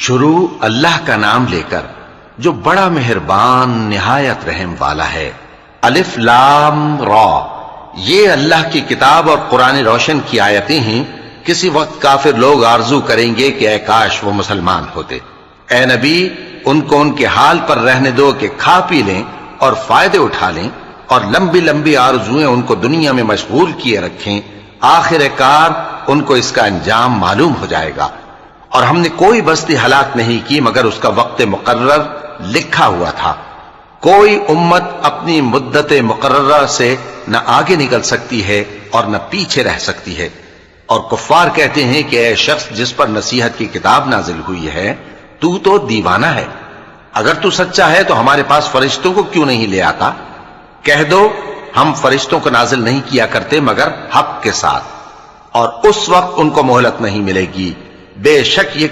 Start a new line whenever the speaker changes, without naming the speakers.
شروع اللہ کا نام لے کر جو بڑا مہربان نہایت رحم والا ہے۔ الف لام را، یہ اللہ کی کتاب اور قرآن روشن کی آیتیں ہیں۔ کسی وقت کافر لوگ آرزو کریں گے کہ اے کاش وہ مسلمان ہوتے۔ اے نبی، ان کو ان کے حال پر رہنے دو کہ کھا پی لیں اور فائدے اٹھا لیں، اور لمبی لمبی آرزویں ان کو دنیا میں مشغول کیے رکھیں، آخر کار ان کو اس کا انجام معلوم ہو جائے گا۔ اور ہم نے کوئی بستی ہلاک نہیں کی مگر اس کا وقت مقرر لکھا ہوا تھا۔ کوئی امت اپنی مدت مقررہ سے نہ آگے نکل سکتی ہے اور نہ پیچھے رہ سکتی ہے۔ اور کفار کہتے ہیں کہ اے شخص جس پر نصیحت کی کتاب نازل ہوئی ہے، تو دیوانہ ہے، اگر تو سچا ہے تو ہمارے پاس فرشتوں کو کیوں نہیں لے آتا؟ کہہ دو ہم فرشتوں کو نازل نہیں کیا کرتے مگر حق کے ساتھ، اور اس وقت ان کو مہلت نہیں ملے گی۔ بے شک یہ